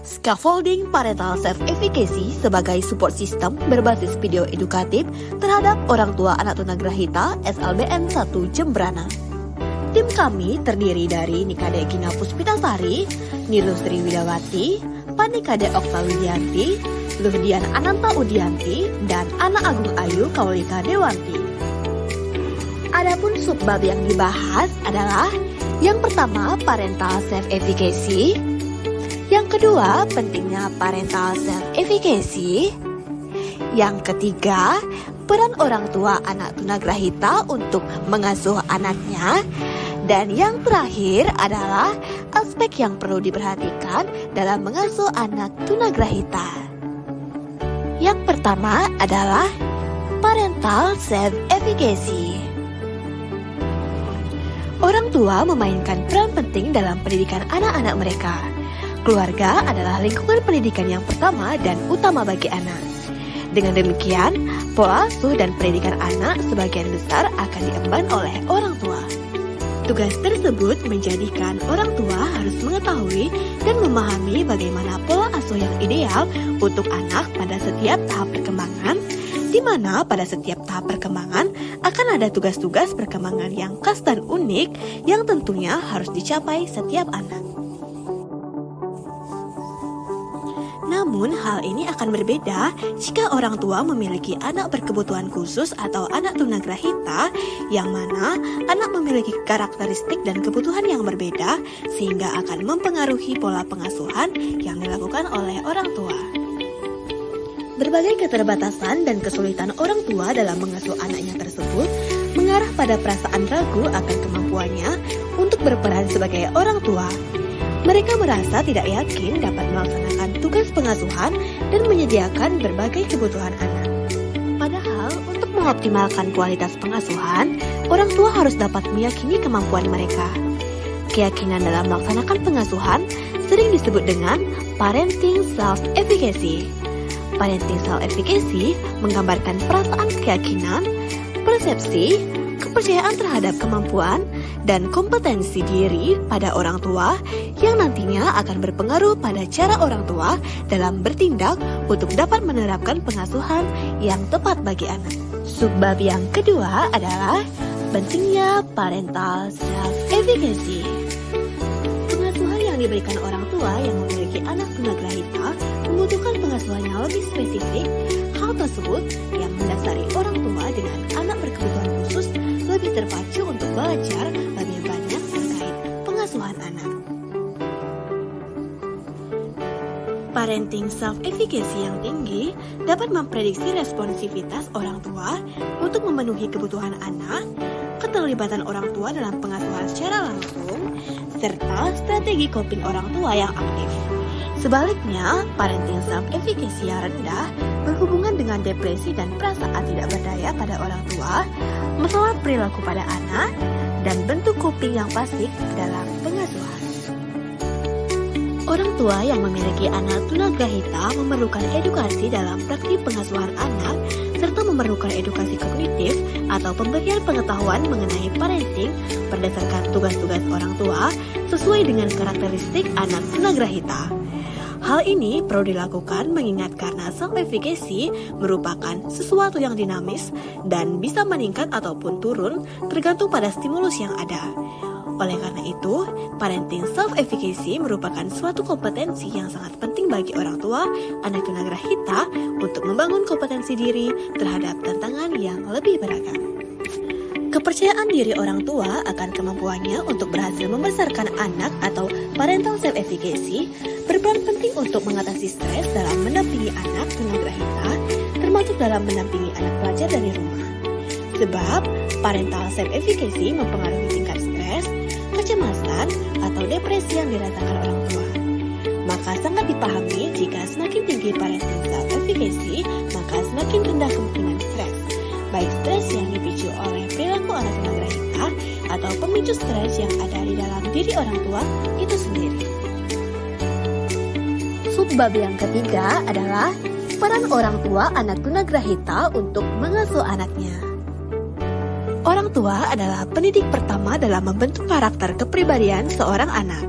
Scaffolding Parental Self-Efficacy sebagai support system berbasis video edukatif terhadap orang tua anak tunagrahita SLBN 1 Jembrana. Tim kami terdiri dari Nikade Gina Puspitasari, Nirusri Widawati, Panikade Okta Widianti, Luhdian Ananta Udianti, dan Ana Agung Ayu Kaulika Dewanti. Adapun subbab yang dibahas adalah yang pertama parental self-efficacy, yang kedua pentingnya parental self-efficacy, yang ketiga peran orang tua anak tunagrahita untuk mengasuh anaknya, dan yang terakhir adalah aspek yang perlu diperhatikan dalam mengasuh anak tunagrahita. Yang pertama adalah parental self-efficacy. Orang tua memainkan peran penting dalam pendidikan anak-anak mereka. Keluarga adalah lingkungan pendidikan yang pertama dan utama bagi anak. Dengan demikian, pola asuh dan pendidikan anak sebagian besar akan diemban oleh orang tua. Tugas tersebut menjadikan orang tua harus mengetahui dan memahami bagaimana pola asuh yang ideal untuk anak pada setiap tahap perkembangan, di mana pada setiap tahap perkembangan akan ada tugas-tugas perkembangan yang khas dan unik yang tentunya harus dicapai setiap anak. Namun hal ini akan berbeda jika orang tua memiliki anak berkebutuhan khusus atau anak tunagrahita, yang mana anak memiliki karakteristik dan kebutuhan yang berbeda sehingga akan mempengaruhi pola pengasuhan yang dilakukan oleh orang tua. Berbagai keterbatasan dan kesulitan orang tua dalam mengasuh anaknya tersebut mengarah pada perasaan ragu akan kemampuannya untuk berperan sebagai orang tua. Mereka merasa tidak yakin dapat melaksanakan tugas pengasuhan dan menyediakan berbagai kebutuhan anak. Padahal untuk mengoptimalkan kualitas pengasuhan, orang tua harus dapat meyakini kemampuan mereka. Keyakinan dalam melaksanakan pengasuhan sering disebut dengan parenting self-efficacy. Parenting self-efficacy menggambarkan perasaan keyakinan, persepsi, kepercayaan terhadap kemampuan, dan kompetensi diri pada orang tua yang nantinya akan berpengaruh pada cara orang tua dalam bertindak untuk dapat menerapkan pengasuhan yang tepat bagi anak. Subbab yang kedua adalah pentingnya parental self-efficacy. Pengasuhan yang diberikan orang tua yang memiliki anak tunagrahita membutuhkan pengasuhan yang lebih spesifik. Hal tersebut yang mendasari orang tua dengan anak berkebutuhan khusus lebih terpacu untuk belajar lebih banyak terkait pengasuhan anak. Parenting self-efficacy yang tinggi dapat memprediksi responsivitas orang tua untuk memenuhi kebutuhan anak, keterlibatan orang tua dalam pengasuhan secara langsung, serta strategi coping orang tua yang aktif. Sebaliknya, parenting self-efficacy yang rendah berhubungan dengan depresi dan perasaan tidak berdaya pada orang tua, masalah perilaku pada anak, dan bentuk coping yang pasif dalam pengasuhan. Orang tua yang memiliki anak tunagrahita memerlukan edukasi dalam praktik pengasuhan anak, serta memerlukan edukasi kognitif atau pemberian pengetahuan mengenai parenting berdasarkan tugas-tugas orang tua sesuai dengan karakteristik anak tunagrahita. Hal ini perlu dilakukan mengingat karena self-efficacy merupakan sesuatu yang dinamis dan bisa meningkat ataupun turun tergantung pada stimulus yang ada. Oleh karena itu, parenting self-efficacy merupakan suatu kompetensi yang sangat penting bagi orang tua anak tunagrahita untuk membangun kompetensi diri terhadap tantangan yang lebih beragam. Kepercayaan diri orang tua akan kemampuannya untuk berhasil membesarkan anak atau parental self-efficacy berperan penting untuk mengatasi stres dalam mendampingi anak tunagrahita, termasuk dalam mendampingi anak pelajar dari rumah. Sebab, parental self-efficacy mempengaruhi tingkat stres, kecemasan, atau depresi yang dirasakan orang tua. Maka sangat dipahami jika semakin tinggi parenting self-efficacy, maka semakin rendah kemungkinan stres. Baik stres yang dipicu oleh perilaku anak tunagrahita atau pemicu stres yang ada di dalam diri orang tua itu sendiri. Subbab yang ketiga adalah peran orang tua anak tunagrahita untuk mengasuh anaknya. Orang tua adalah pendidik pertama dalam membentuk karakter kepribadian seorang anak.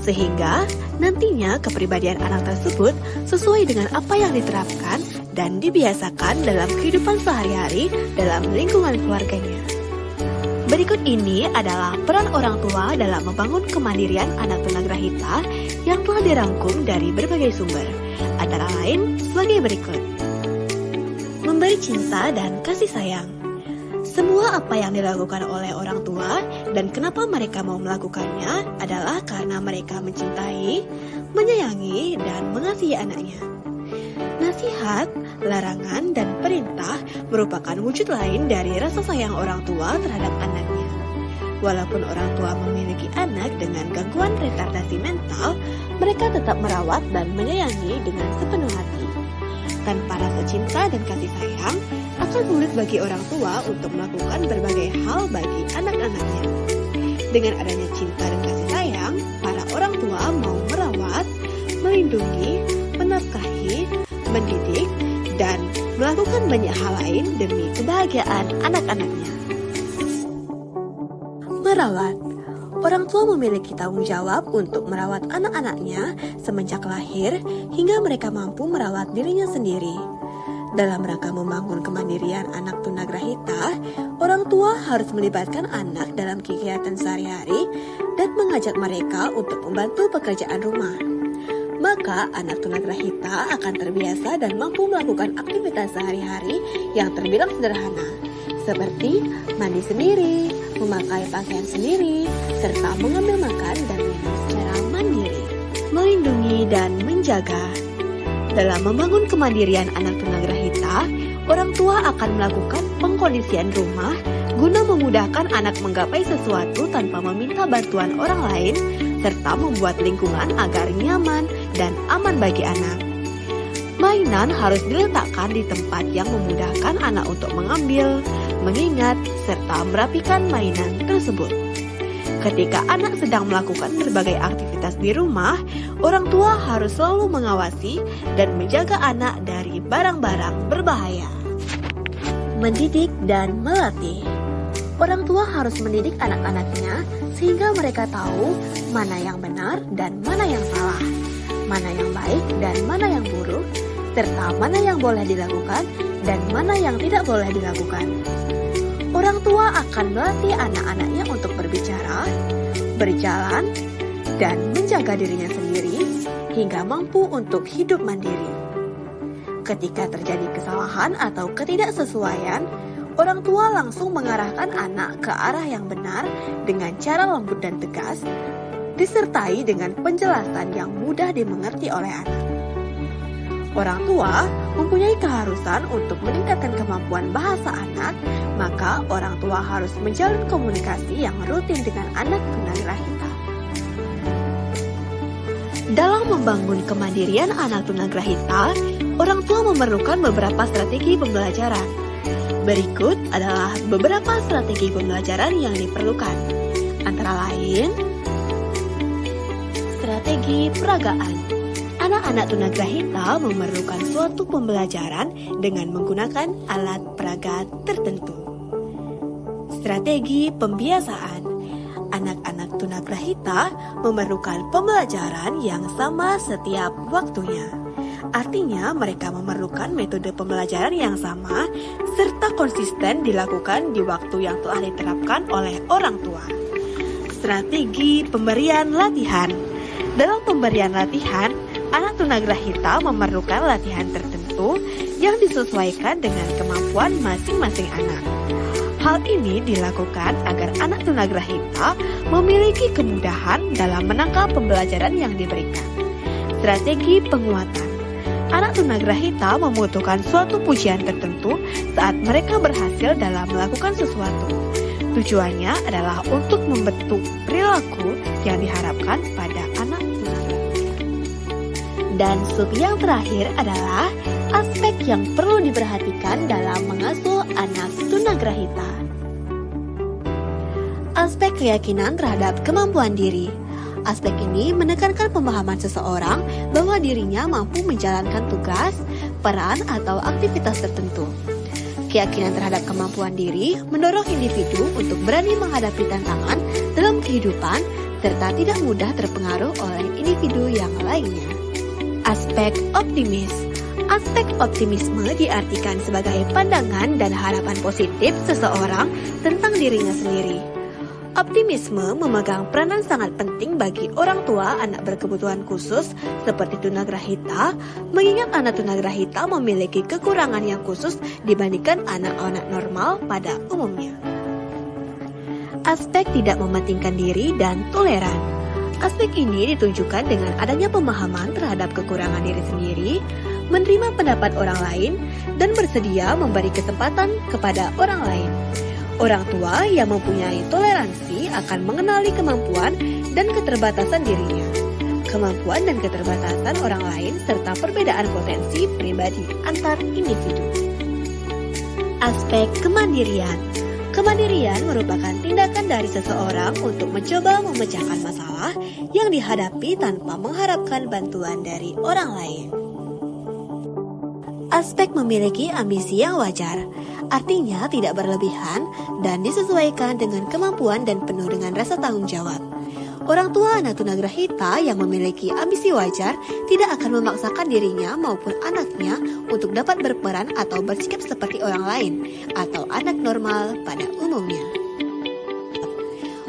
Sehingga Nantinya kepribadian anak tersebut sesuai dengan apa yang diterapkan dan dibiasakan dalam kehidupan sehari-hari dalam lingkungan keluarganya. Berikut ini adalah peran orang tua dalam membangun kemandirian anak tunagrahita yang telah dirangkum dari berbagai sumber, antara lain sebagai berikut. Memberi cinta dan kasih sayang. Semua apa yang dilakukan oleh orang tua dan kenapa mereka mau melakukannya adalah karena mereka mencintai, menyayangi, dan mengasihi anaknya. Nasihat, larangan, dan perintah merupakan wujud lain dari rasa sayang orang tua terhadap anaknya. Walaupun orang tua memiliki anak dengan gangguan retardasi mental, mereka tetap merawat dan menyayangi dengan sepenuh hati. Tanpa rasa cinta dan kasih sayang, akan sulit bagi orang tua untuk melakukan berbagai hal bagi anak-anaknya. Dengan adanya cinta dan kasih sayang, para orang tua mau merawat, melindungi, menafkahi, mendidik, dan melakukan banyak hal lain demi kebahagiaan anak-anaknya. Merawat. Orang tua memiliki tanggung jawab untuk merawat anak-anaknya semenjak lahir hingga mereka mampu merawat dirinya sendiri. Dalam rangka membangun kemandirian anak tunagrahita, orang tua harus melibatkan anak dalam kegiatan sehari-hari dan mengajak mereka untuk membantu pekerjaan rumah. Maka anak tunagrahita akan terbiasa dan mampu melakukan aktivitas sehari-hari yang terbilang sederhana, seperti mandi sendiri, memakai pakaian sendiri, serta mengambil makan dan minum secara mandiri. Melindungi dan menjaga. Dalam membangun kemandirian anak tunagrahita, orang tua akan melakukan pengkondisian rumah guna memudahkan anak menggapai sesuatu tanpa meminta bantuan orang lain, serta membuat lingkungan agar nyaman dan aman bagi anak. Mainan harus diletakkan di tempat yang memudahkan anak untuk mengambil, mengingat, serta merapikan mainan tersebut. Ketika anak sedang melakukan berbagai aktivitas di rumah, orang tua harus selalu mengawasi dan menjaga anak dari barang-barang berbahaya. Mendidik dan melatih. Orang tua harus mendidik anak-anaknya sehingga mereka tahu mana yang benar dan mana yang salah, mana yang baik dan mana yang buruk, serta mana yang boleh dilakukan dan mana yang tidak boleh dilakukan. Orang tua akan melatih anak-anaknya untuk berbicara, berjalan, dan menjaga dirinya sendiri hingga mampu untuk hidup mandiri. Ketika terjadi kesalahan atau ketidaksesuaian, orang tua langsung mengarahkan anak ke arah yang benar dengan cara lembut dan tegas, disertai dengan penjelasan yang mudah dimengerti oleh anak. Orang tua mempunyai keharusan untuk meningkatkan kemampuan bahasa anak, maka orang tua harus menjalin komunikasi yang rutin dengan anak tunagrahita. Dalam membangun kemandirian anak tunagrahita, orang tua memerlukan beberapa strategi pembelajaran. Berikut adalah beberapa strategi pembelajaran yang diperlukan, antara lain strategi peragaan. Anak-anak tunagrahita memerlukan suatu pembelajaran dengan menggunakan alat peraga tertentu. Strategi pembiasaan. Anak-anak tunagrahita memerlukan pembelajaran yang sama setiap waktunya. Artinya mereka memerlukan metode pembelajaran yang sama serta konsisten dilakukan di waktu yang telah diterapkan oleh orang tua. Strategi pemberian latihan. Dalam pemberian latihan, anak tunagrahita memerlukan latihan tertentu yang disesuaikan dengan kemampuan masing-masing anak. Hal ini dilakukan agar anak tunagrahita memiliki kemudahan dalam menangkap pembelajaran yang diberikan. Strategi penguatan. Anak tunagrahita membutuhkan suatu pujian tertentu saat mereka berhasil dalam melakukan sesuatu. Tujuannya adalah untuk membentuk perilaku yang diharapkan pada anak tunagrahita. Dan sub yang terakhir adalah aspek yang perlu diperhatikan dalam mengasuh anak tunagrahita. Aspek keyakinan terhadap kemampuan diri. Aspek ini menekankan pemahaman seseorang bahwa dirinya mampu menjalankan tugas, peran, atau aktivitas tertentu. Keyakinan terhadap kemampuan diri mendorong individu untuk berani menghadapi tantangan dalam kehidupan serta tidak mudah terpengaruh oleh individu yang lainnya. Aspek optimis. Aspek optimisme diartikan sebagai pandangan dan harapan positif seseorang tentang dirinya sendiri. Optimisme memegang peranan sangat penting bagi orang tua anak berkebutuhan khusus seperti tunagrahita, mengingat anak tunagrahita memiliki kekurangan yang khusus dibandingkan anak-anak normal pada umumnya. Aspek tidak mementingkan diri dan toleran. Aspek ini ditunjukkan dengan adanya pemahaman terhadap kekurangan diri sendiri, menerima pendapat orang lain, dan bersedia memberi kesempatan kepada orang lain. Orang tua yang mempunyai toleransi akan mengenali kemampuan dan keterbatasan dirinya, kemampuan dan keterbatasan orang lain, serta perbedaan potensi pribadi antar individu. Aspek kemandirian. Kemandirian merupakan tindakan dari seseorang untuk mencoba memecahkan masalah yang dihadapi tanpa mengharapkan bantuan dari orang lain. Aspek memiliki ambisi yang wajar, artinya tidak berlebihan dan disesuaikan dengan kemampuan dan penuh dengan rasa tanggung jawab. Orang tua anak tunagrahita yang memiliki ambisi wajar tidak akan memaksakan dirinya maupun anaknya untuk dapat berperan atau bersikap seperti orang lain atau anak normal pada umumnya.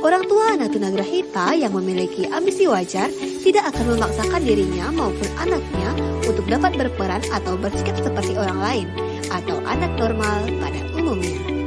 Orang tua anak tunagrahita yang memiliki ambisi wajar tidak akan memaksakan dirinya maupun anaknya untuk dapat berperan atau bersikap seperti orang lain atau anak normal pada umumnya.